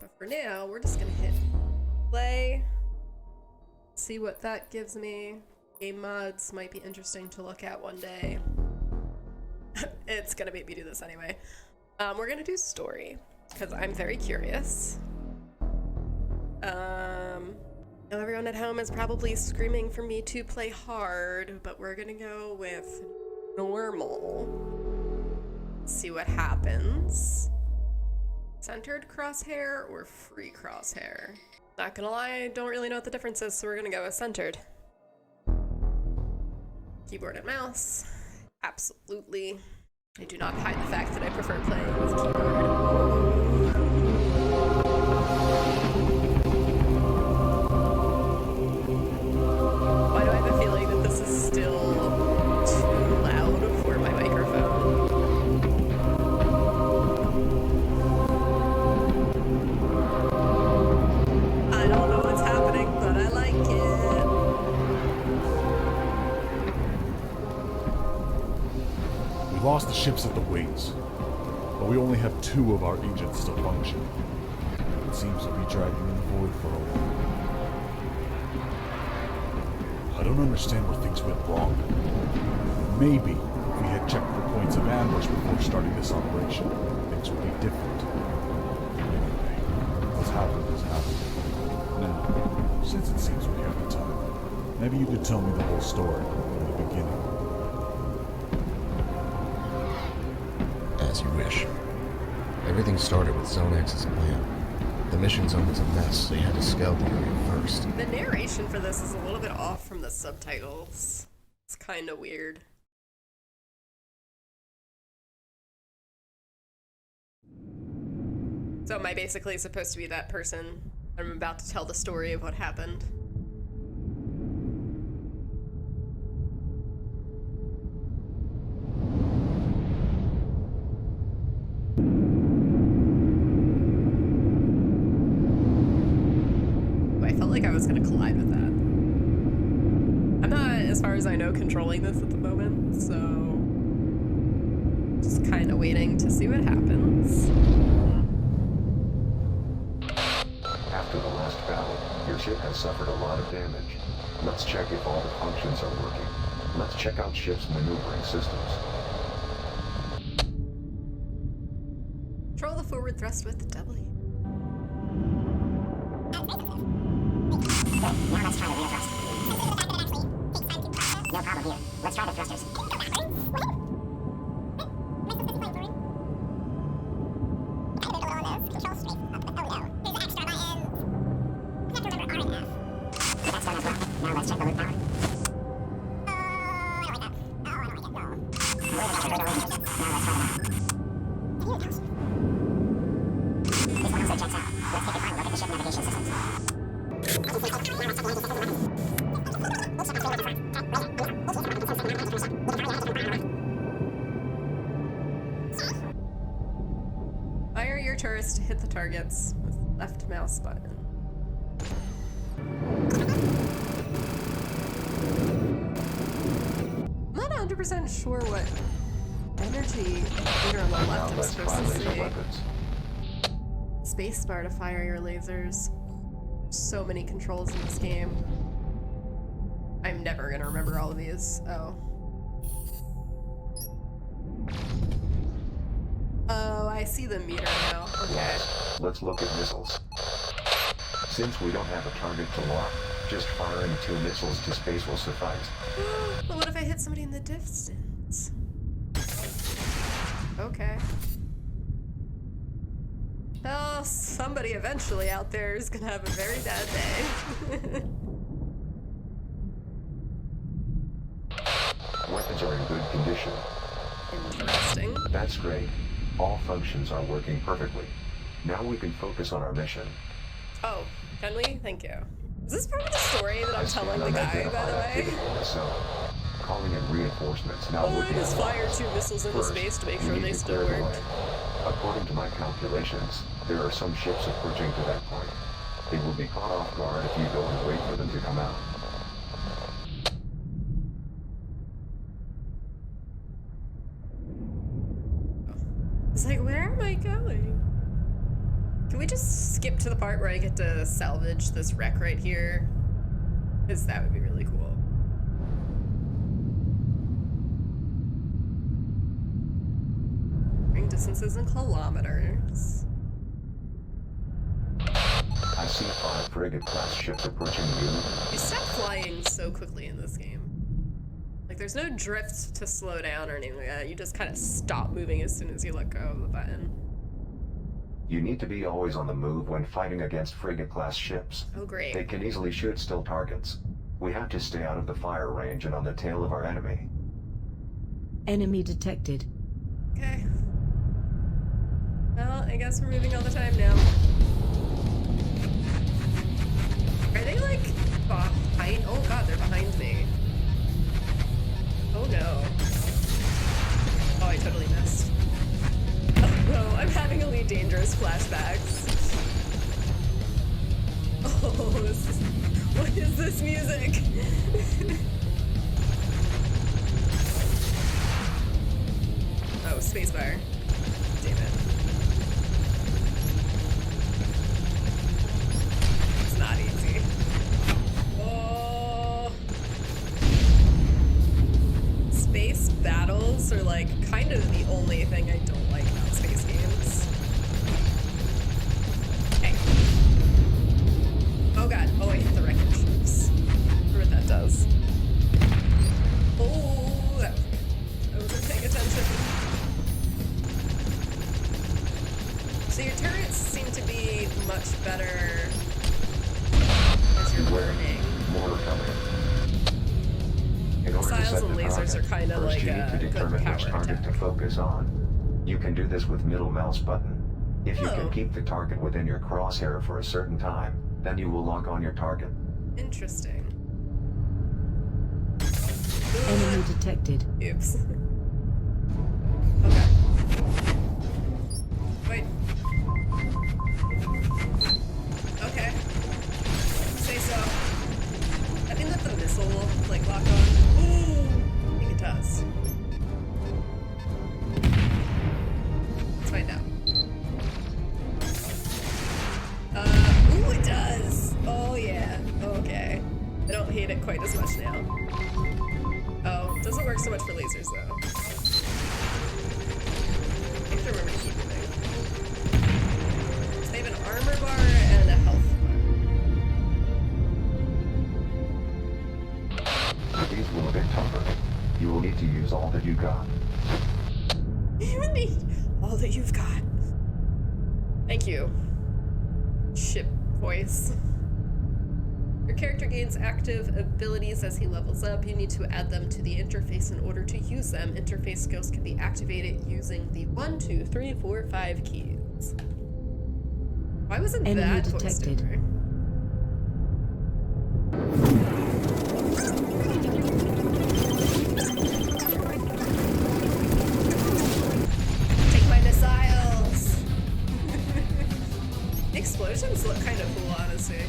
But for now, we're just gonna hit play, see what that gives me. Game mods might be interesting to look at one day. It's gonna make me do this anyway. We're gonna do story, because I'm very curious. Now everyone at home is probably screaming for me to play hard, but we're gonna go with normal. See what happens. Centered crosshair or free crosshair? Not gonna lie, I don't really know what the difference is, so we're gonna go with centered. Keyboard and mouse. Absolutely. I do not hide the fact that I prefer playing with keyboard. Why do I have a feeling that this is still too loud for my microphone? I don't know what's happening, but I like it. We lost the ships at the wings, but we only have 2 of our engines still functioning. It seems to be dragging in the void for a while. I don't understand where things went wrong. Maybe if we had checked the points of ambush before starting this operation, things would be different. Anyway, what's happened has happened. Now, since it seems we have the time, maybe you could tell me the whole story from the beginning. As you wish. Everything started with Zone X's plan. The mission zone was a mess, so you had to scout the area first. The narration for this is a little bit off from the subtitles. It's kind of weird. So am I basically supposed to be that person? I'm about to tell the story of what happened. I was gonna collide with that. I'm not, as far as I know, controlling this at the moment, so just kind of waiting to see what happens. After the last battle, your ship has suffered a lot of damage. Let's check if all the functions are working. Let's check out ship's maneuvering systems. Control the forward thrust with W. Now let's try the rear thrust. No problem here. Let's try the thrusters. That's done as well. Now let's check the loop power. Now let's try that. This one also checks out. Let's take a final look at the ship navigation systems. Fire your turrets to hit the targets with left mouse button. I'm not 100% sure what energy meter on the left I'm supposed to see. Spacebar to fire your lasers. So many controls in this game. I'm never gonna remember all of these. Oh, I see the meter now. Okay. Let's look at missiles. Since we don't have a target to lock, just firing 2 missiles to space will suffice. But what if I hit somebody in the distance? Okay. Well, somebody eventually out there is gonna have a very bad day. Weapons are in good condition. Interesting. That's great. All functions are working perfectly. Now we can focus on our mission. Oh, can we? Thank you. Is this part of the story that I'm telling the guy, by the way? Calling in reinforcements now. Oh, I just fired 2 missiles into space to make sure they still worked. According to my calculations, there are some ships approaching to that point. They will be caught off guard if you go and wait for them to come out. It's like, where am I going? Can we just skip to the part where I get to salvage this wreck right here? Because that would be really cool. Ring distances in kilometers. I see 5 frigate-class ships approaching you. You stop flying so quickly in this game. Like, there's no drift to slow down or anything like that. You just kind of stop moving as soon as you let go of the button. You need to be always on the move when fighting against frigate-class ships. Oh, great. They can easily shoot still targets. We have to stay out of the fire range and on the tail of our enemy. Enemy detected. Okay. Well, I guess we're moving all the time now. Are they, like, behind? Oh, God, they're behind me. Oh, no. Oh, I totally missed. Oh, no, I'm having Elite Dangerous flashbacks. Oh, this is... What is this music? Oh, spacebar. Damn it. It's not easy. Oh. Space battles are like kind of the only thing I don't like about space games. Okay. Oh god. Oh, I hit the wreckage. Oops. I wonder what that does. Oh, I wasn't paying attention. So your turrets seem to be much better as you're learning. More coming. In order to Missiles set and the lasers target, are kinda first like you need a to good determine which power target attack. to focus on. You can do this with middle mouse button. If you Oh. can keep the target within your crosshair for a certain time, then you will lock on your target. Interesting. Enemy detected. Oops. Okay. Wait. Okay. Say so. I think that the missile will, like, lock on. Ooh! I think it does. Let's find out. Ooh, it does! Oh, yeah. Okay. I don't hate it quite as much now. Oh, it doesn't work so much for lasers, though. I have to remember to keep moving. So they have an armor bar and a health bar. These will a bit tougher. You will need to use all that you got. You need all that you've got. Thank you. Ship voice. Your character gains active abilities as he levels up. You need to add them to the interface in order to use them. Interface skills can be activated using the 1, 2, 3, 4, 5 keys. Why wasn't Enemy that detected. voiced over? Take my missiles! The explosions look kind of cool, honestly.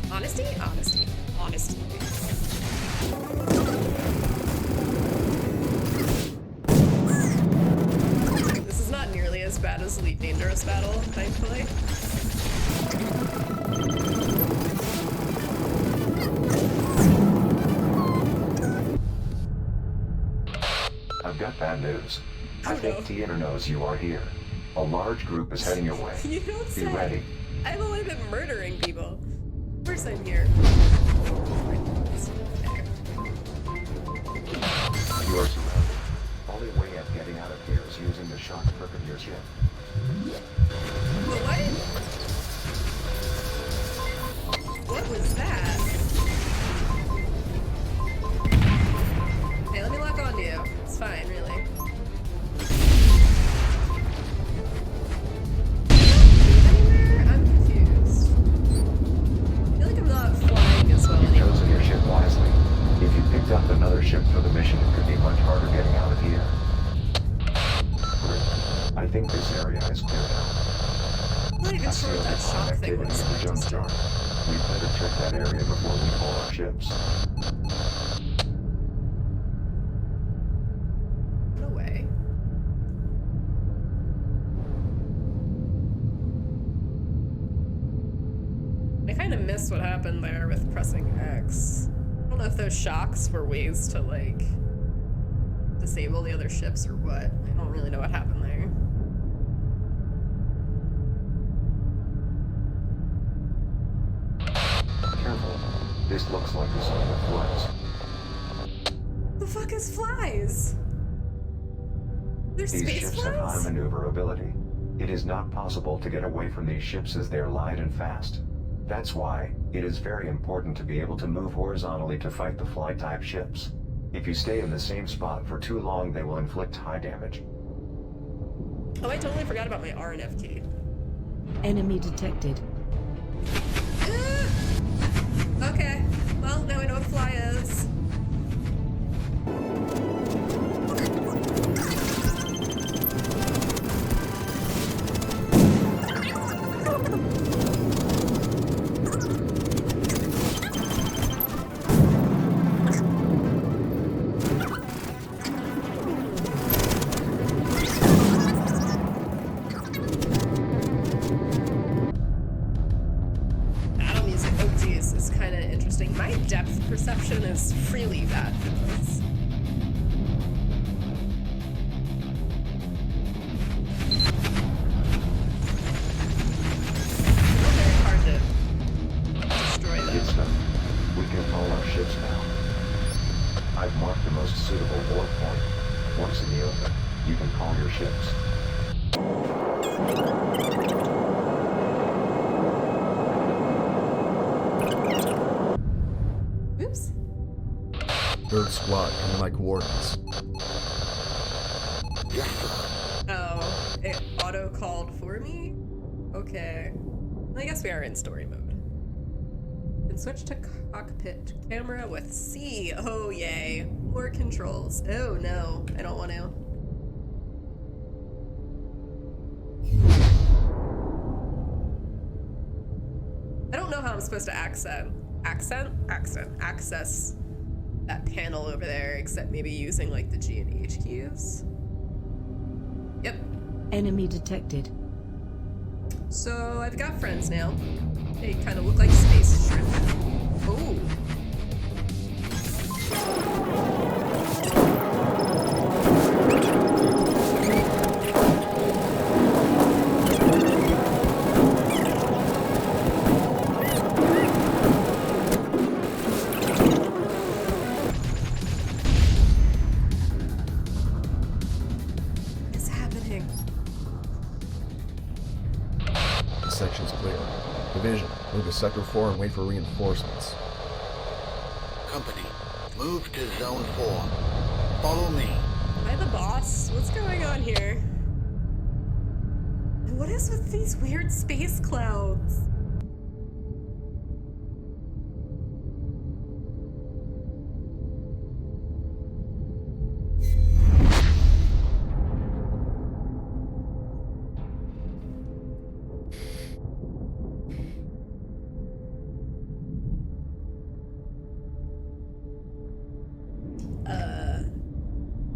Honesty? Honesty. Honesty. This is not nearly as bad as Elite Dangerous Battle, thankfully. I've got bad news. Oh, I no. think Theater knows you are here. A large group is heading your way. You don't Be say. ready. I've only been murdering people. Of course I'm here. You are surrounded. Only way of getting out of here is using the shock perk of your ship. What? What was that? Hey, let me lock onto you. It's fine, really. Anywhere? I'm confused. I feel like I'm not flying as well You've anymore. chosen your ship wisely. If you picked up another ship for the mission, it could be much harder getting out of here. Great. I think this area is cleared out. I'm not even I sure what that shock thing activity was. in the jump jar. We'd better check that area before we pull our ships. No way. I kind of missed what happened there with pressing X. I don't know if those shocks were ways to, like, disable the other ships or what. I don't really know what happened there. Careful. This looks like a zone of flies. The fuck is flies? They're These space ships have high flies? maneuverability. It is not possible to get away from these ships as they're light and fast. That's why it is very important to be able to move horizontally to fight the fly-type ships. If you stay in the same spot for too long, they will inflict high damage. Oh, I totally forgot about my R and F key. Enemy detected. Okay, well, now I know what a fly is. Perception is freely bad for this. Very hard to destroy them. It's done. We can haul our ships now. I've marked the most suitable board point. Once in the open, you can call your ships. Oops. Third squad, come to my coordinates. Oh, it auto-called for me? Okay. Well, I guess we are in story mode. And switch to cockpit camera with C. Oh, yay. More controls. Oh, no. I don't want to. I don't know how I'm supposed to access that panel over there, except maybe using like the G and H keys. Yep. Enemy detected. So I've got friends now. They kind of look like space shrimp. Oh. Section's clear. Division, move to Sector 4 and wait for reinforcements. Company, move to Zone 4. Follow me. Am I the boss? What's going on here? And what is with these weird space clouds?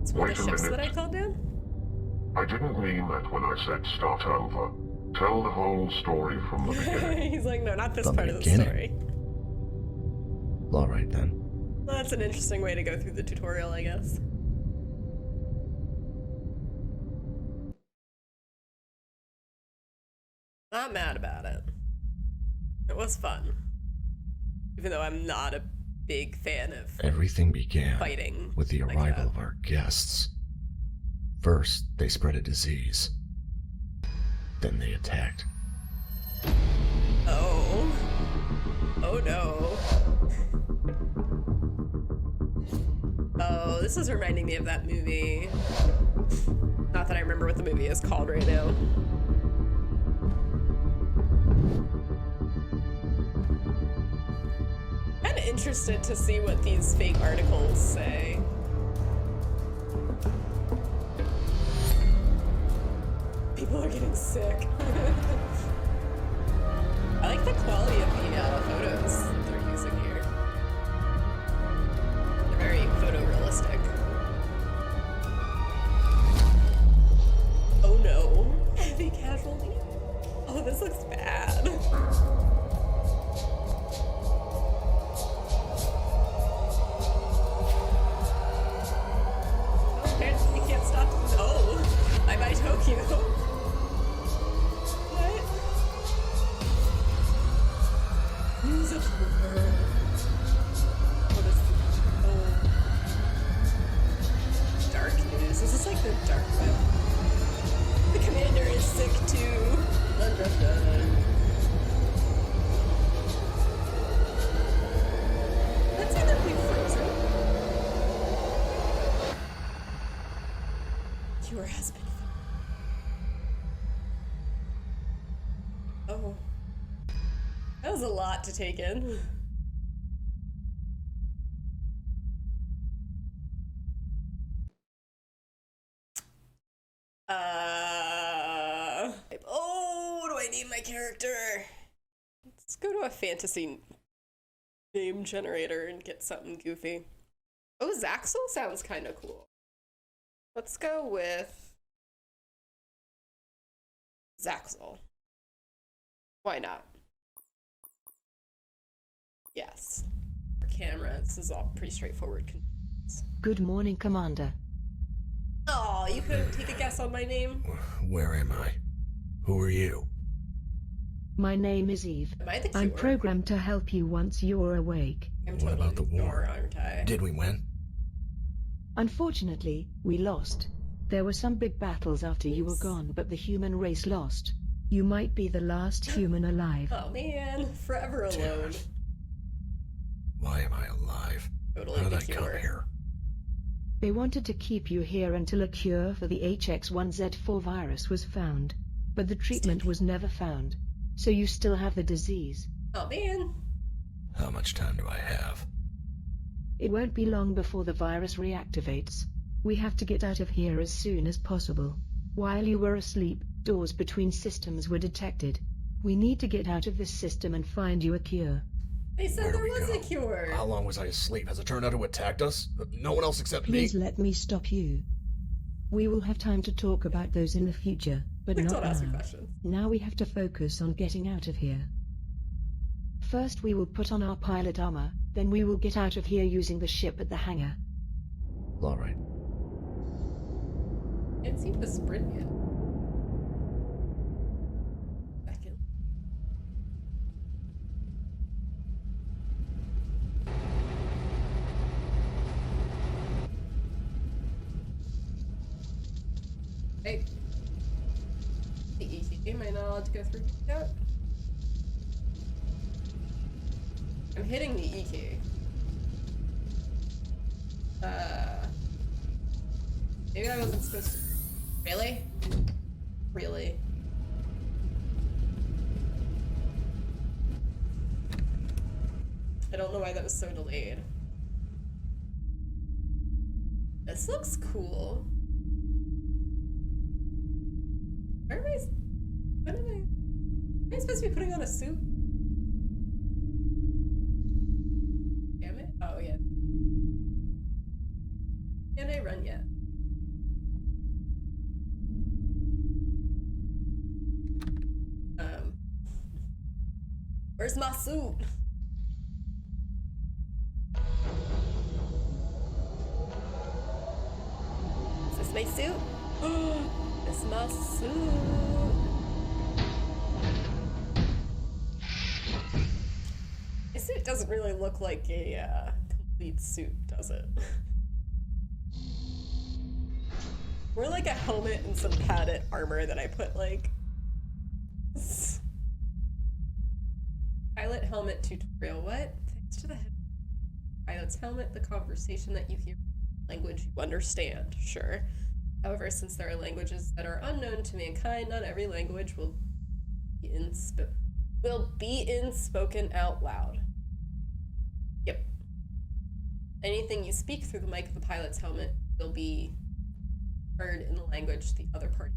It's one of the ships that I called down? I didn't mean that when I said start over. Tell the whole story from the beginning. He's like, no, not this From the part of the beginning? story. Alright then. Well, that's an interesting way to go through the tutorial, I guess. Not mad about it. It was fun. Even though I'm not a big fan of Everything began fighting with the like arrival that. of our guests. First, they spread a disease. Then they attacked. Oh. Oh no. Oh, this is reminding me of that movie. Not that I remember what the movie is called right now. I'm interested to see what these fake articles say. People are getting sick. I like the quality of the photos that they're using here. They're very photorealistic. Oh no. Heavy casualty. Oh, this looks bad. news of the world. What is dark news? This is like the dark web. The commander is sick too. Dun, dun, dun. Let's either be frozen. Cure has been found. Oh. That was a lot to take in. Oh, do I need my character? Let's go to a fantasy name generator and get something goofy. Oh, Zaxel sounds kind of cool. Let's go with Zaxel. Why not? Yes. For camera, this is all pretty straightforward. Good morning, Commander. Oh, you couldn't take a guess on my name? Where am I? Who are you? My name is Eve. Am I the cure? I'm programmed to help you once you're awake. I'm What totally about the war? cure, aren't I? Did we win? Unfortunately, we lost. There were some big battles after you were gone, but the human race lost. You might be the last human alive. Oh man, forever alone. Why am I alive? Totally How did the I come cure. here? They wanted to keep you here until a cure for the HX1Z4 virus was found. But the treatment was never found. So you still have the disease. Oh man. How much time do I have? It won't be long before the virus reactivates. We have to get out of here as soon as possible. While you were asleep, doors between systems were detected. We need to get out of this system and find you a cure. They said Where do there we was go? a cure. How long was I asleep? Has it turned out who attacked us? No one else except Please me? let me stop you. We will have time to talk about those in the future, but Please not don't ask me now. questions. Now we have to focus on getting out of here. First we will put on our pilot armor, then we will get out of here using the ship at the hangar. Alright. Can't see the sprint yet. Second. Hey. The EQ, am I not allowed to go through yet? I'm hitting the EQ. Maybe I wasn't supposed to. Really? Really? I don't know why that was so delayed. This looks cool. Where am I? What am I supposed to be putting on a suit? Damn it. Oh, yeah. Can I run yet? Where's my suit? Is this my suit? This is my suit. My suit doesn't really look like a complete suit, does it? More like a helmet and some padded armor that I put like. Pilot helmet tutorial. What? Thanks to the pilot's helmet, the conversation that you hear, language you understand. Sure. However, since there are languages that are unknown to mankind, not every language will be spoken out loud. Yep. Anything you speak through the mic of the pilot's helmet will be heard in the language the other party.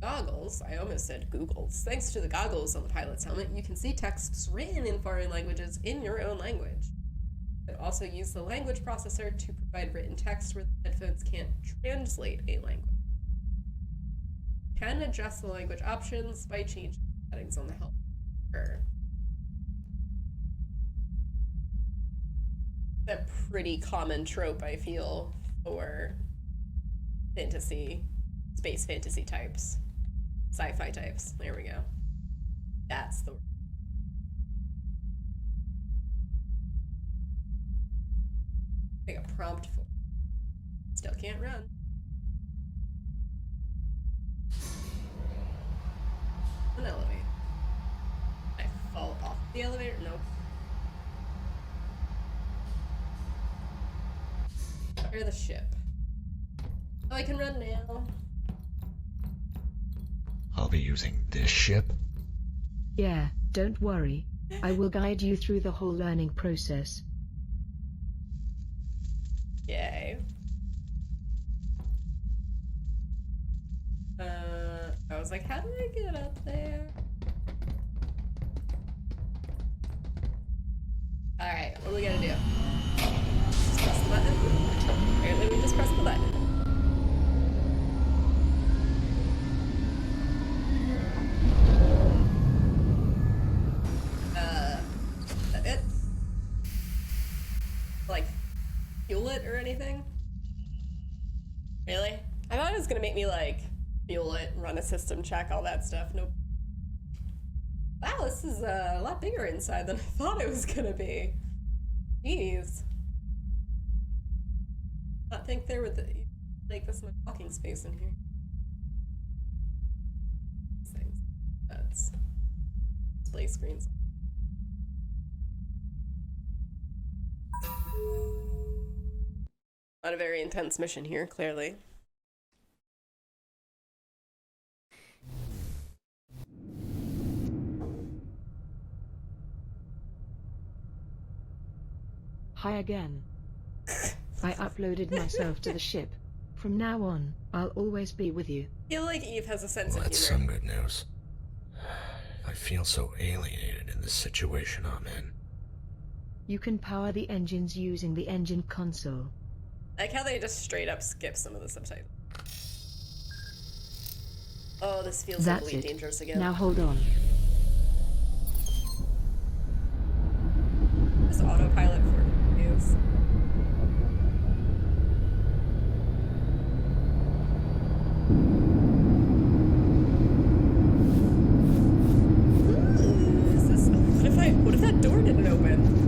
Goggles, I almost said Googles. Thanks to the goggles on the pilot's helmet, you can see texts written in foreign languages in your own language. You can also use the language processor to provide written text where the headphones can't translate a language. You can adjust the language options by changing settings on the helmet. A pretty common trope, I feel, for fantasy, space fantasy types. Sci-fi types. There we go. That's the word. Make a prompt for. Still can't run. An elevator. I fall off the elevator? Nope. Or the ship. Oh, I can run now. I'll be using this ship. Yeah, don't worry. I will guide you through the whole learning process. Yay. I was like, how do I get up there? Alright, what are we gonna do? Just press the button? Apparently we just pressed the button. Is that it? Like, fuel it or anything? Really? I thought it was gonna make me like fuel it, run a system check, all that stuff. Nope. Wow, this is a lot bigger inside than I thought it was gonna be. Jeez. I think there would like this much walking space in here. These things. That's display screens. Not a very intense mission here, clearly. Hi again. I uploaded myself to the ship. From now on, I'll always be with you. I feel like Eve has a sense Well, of that's humor. some good news. I feel so alienated in this situation I'm in. You can power the engines using the engine console. I like how they just straight up skip some of the subtitles. Oh, this feels That's really it. dangerous again. Now hold on. This autopilot for use. Is this? What if that door didn't open?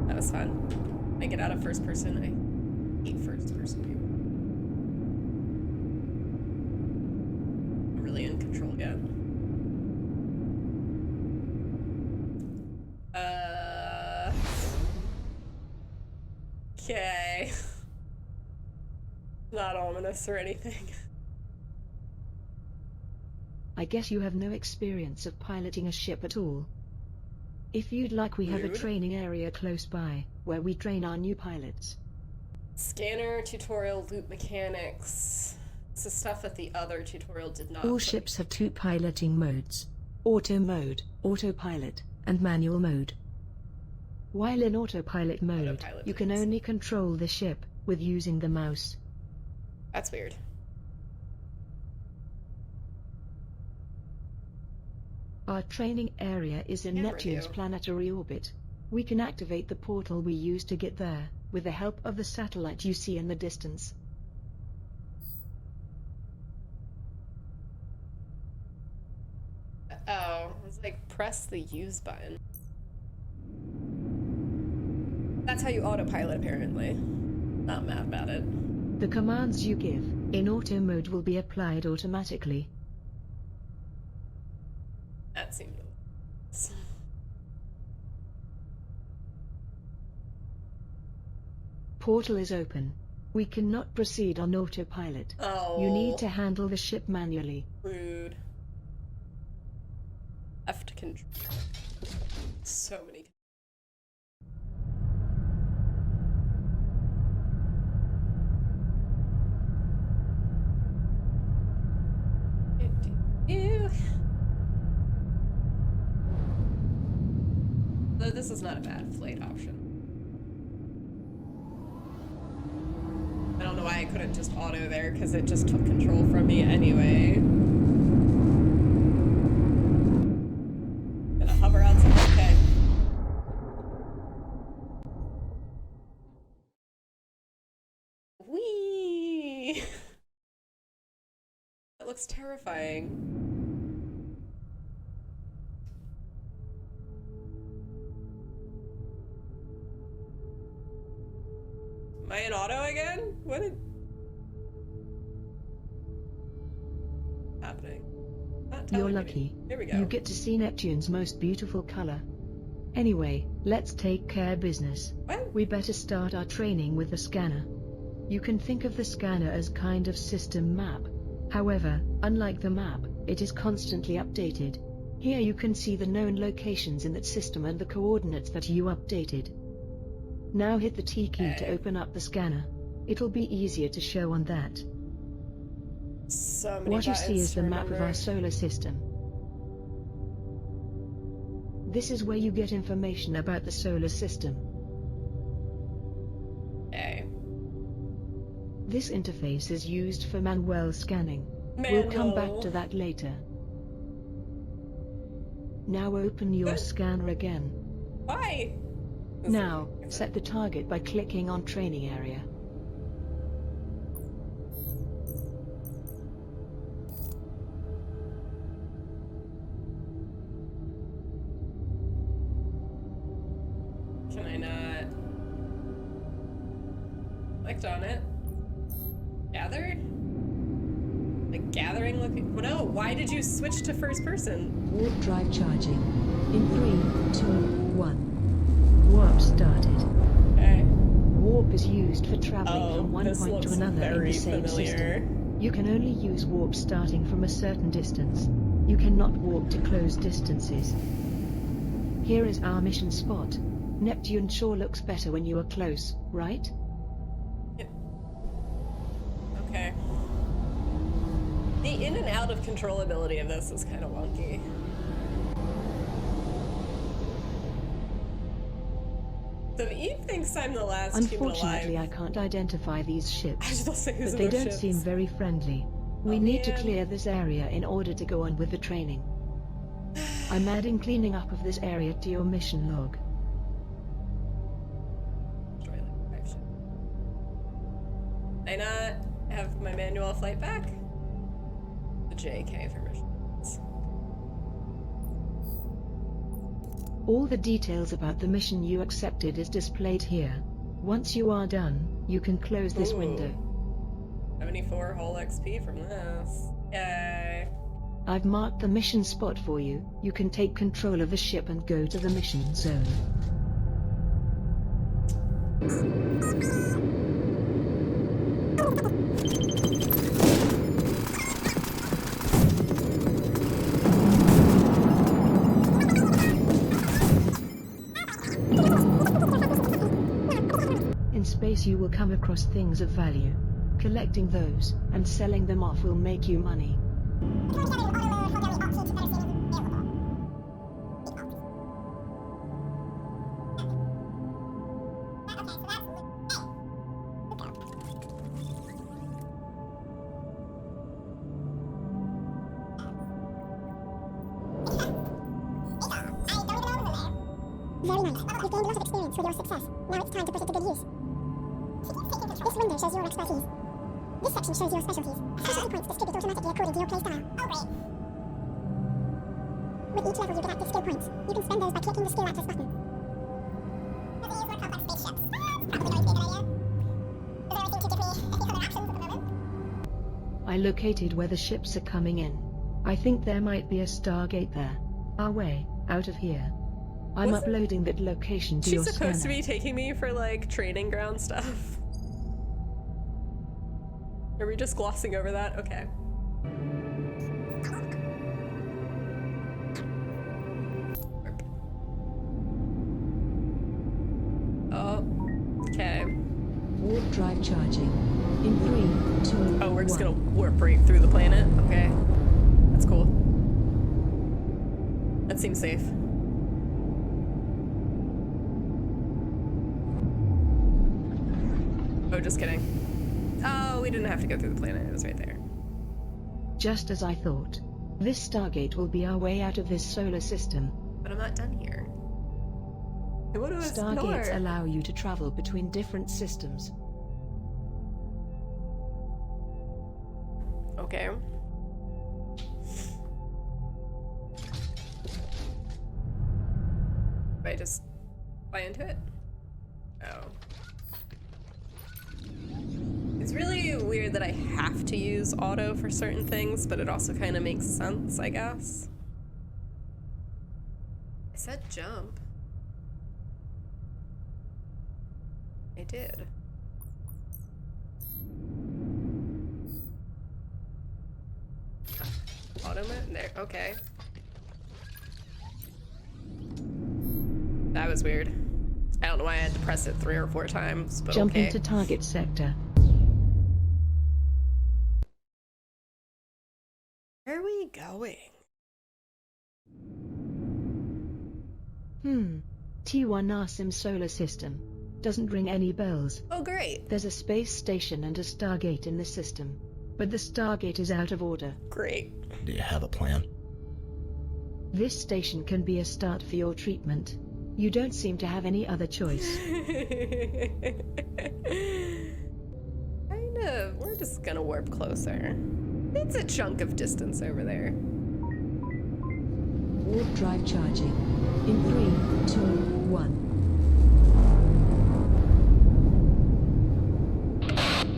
That was fun. I get out of first person. I hate first person view. I'm really in control yet. Okay. Not ominous or anything. I guess you have no experience of piloting a ship at all. If you'd like, we have a Rude. training area close by, where we train our new pilots. Scanner, tutorial, loop mechanics. This is stuff that the other tutorial did not. All put. ships have two piloting modes: auto mode, autopilot, and manual mode. While in autopilot mode, Autopilot, you can please. only control the ship with using the mouse. That's weird. Our training area is in Camera Neptune's view. planetary orbit. We can activate the portal we use to get there, with the help of the satellite you see in the distance. Oh, I was like, press the use button. That's how you autopilot, apparently. Not mad about it. The commands you give in auto mode will be applied automatically. That seemed. Portal is open. We cannot proceed on autopilot. Oh. You need to handle the ship manually. Rude. F to control. So many. Ew. Though this is not a bad flight option. I don't know why I couldn't just auto there, because it just took control from me anyway. Gonna hover outside. Okay. Whee! looks terrifying. Am I in auto again? What is happening? Not You're telling me. lucky. Here we go. You get to see Neptune's most beautiful color. Anyway, let's take care of business. What? We better start our training with the scanner. You can think of the scanner as kind of system map. However, unlike the map, it is constantly updated. Here you can see the known locations in that system and the coordinates that you updated. Now hit the T key to open up the scanner. It'll be easier to show on that. So many What you see buttons is to the map of remember. our solar system. This is where you get information about the solar system. Okay. This interface is used for manual scanning. We'll come back to that later. Now open your Good. scanner again. Why? Now, set the target by clicking on Training Area. Can I not? Clicked on it. Gather? Like gathering looking. Well, no, why did you switch to first person? Warp drive charging. In 3, 2, 1. Warp started. Okay. Warp is used for traveling Oh, from one this point to looks another in very the same familiar. system. You can only use warp starting from a certain distance. You cannot warp to close distances. Here is our mission spot. Neptune sure looks better when you are close, right? Okay. The in and out of controllability of this is kind of wonky. So if Eve thinks I'm the last human Unfortunately, I alive, can't identify these I ships, was about to say, who's but in they those don't ships? seem very friendly. We Oh, need to man. clear this area in order to go on with the training. I'm adding cleaning up of this area to your mission log. Destroy like 5 ships. Did I not have my manual flight back? The JK for missions. All the details about the mission you accepted is displayed here. Once you are done, you can close this Ooh. window. 74 whole XP from this. Yay. I've marked the mission spot for you. You can take control of the ship and go to the mission zone. In space you will come across things of value. Collecting those, and selling them off will make you money. Very nice. You've gained a lot of experience with your success. Now it's time to put it to good use. This window shows your expertise. This section shows your specialties. Specialty points distribute automatically according to your playstyle. Oh, great. With each level you get active skill points. You can spend those by clicking the skill access button. Does it use more complex spaceships? Probably going to be a good idea. Is there anything to give me any other actions at the moment? I located where the ships are coming in. I think there might be a Stargate there. Our way out of here. I'm Wasn't- uploading that location to your She's supposed to scanner. be taking me for like training ground stuff. Are we just glossing over that? Okay. Oh, okay. Warp drive charging. In 3, 2, Oh, we're just 1. gonna warp right through the planet. Okay. That's cool. That seems safe. Oh, just kidding. Oh, we didn't have to go through the planet. It was right there. Just as I thought. This Stargate will be our way out of this solar system. But I'm not done here. I want to Stargates explore. allow you to travel between different systems. Okay. just fly into it? Oh. It's really weird that I have to use auto for certain things, but it also kind of makes sense, I guess. I said jump. I did. Auto mode? There, okay. That was weird. I don't know why I had to press it 3 or 4 times, but Jump okay. into target sector. Where are we going? T1 Arsim solar system. Doesn't ring any bells. Oh, great. There's a space station and a Stargate in the system. But the Stargate is out of order. Great. Do you have a plan? This station can be a start for your treatment. You don't seem to have any other choice. Kind of. We're just gonna warp closer. It's a chunk of distance over there. Warp drive charging. In 3, 2, 1.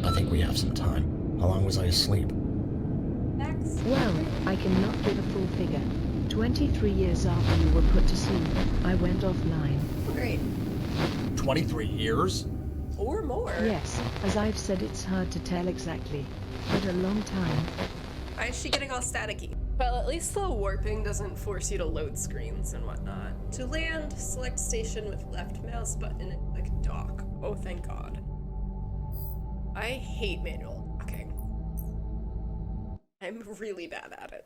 I think we have some time. How long was I asleep? Max? Well, I cannot give a full figure. 23 years after you were put to sleep, I went offline. Great. 23 years? Or more. Yes, as I've said, it's hard to tell exactly, but a long time. Why is she getting all staticky? Well, at least the warping doesn't force you to load screens and whatnot. To land, select station with left mouse button and click dock. Oh, thank God. I hate manual docking. I'm really bad at it.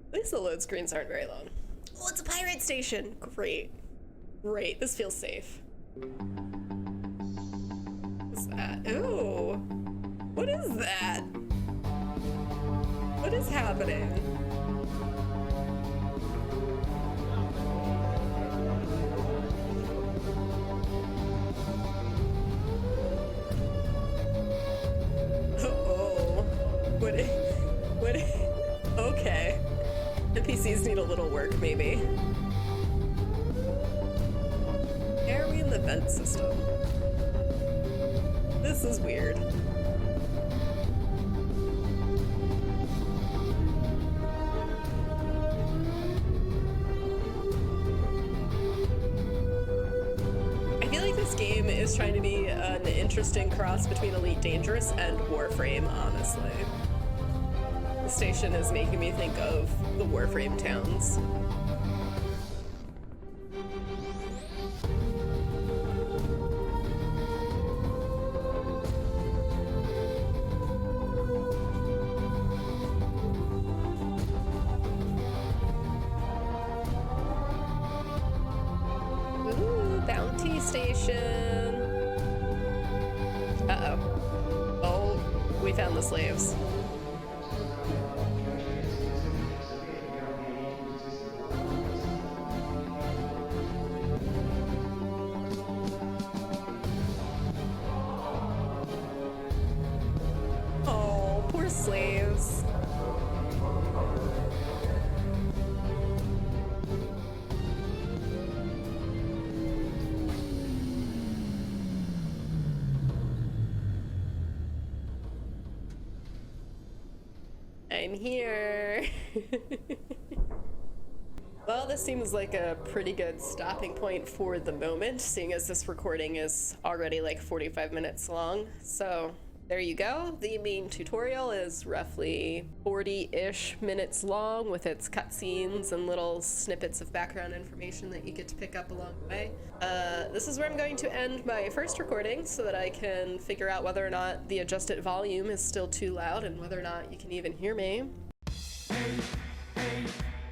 At least the load screens aren't very long. Oh, it's a pirate station! Great. Great, this feels safe. What's that? Ooh! What is that? What is happening? Oh, what, okay. NPCs need a little work, maybe. Why are we in the vent system? This is weird. I feel like this game is trying to be an interesting cross between Elite Dangerous and Warframe, honestly. The station is making me think of the Warframe towns. Ooh, bounty station. Uh-oh. Oh, we found the slaves. Oh, poor slaves. I'm here. Well, this seems like a pretty good stopping point for the moment, seeing as this recording is already like 45 minutes long. So there you go. The main tutorial is roughly 40-ish minutes long with its cutscenes and little snippets of background information that you get to pick up along the way. This is where I'm going to end my first recording so that I can figure out whether or not the adjusted volume is still too loud and whether or not you can even hear me. Hey,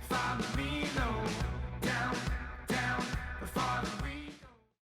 find me, no.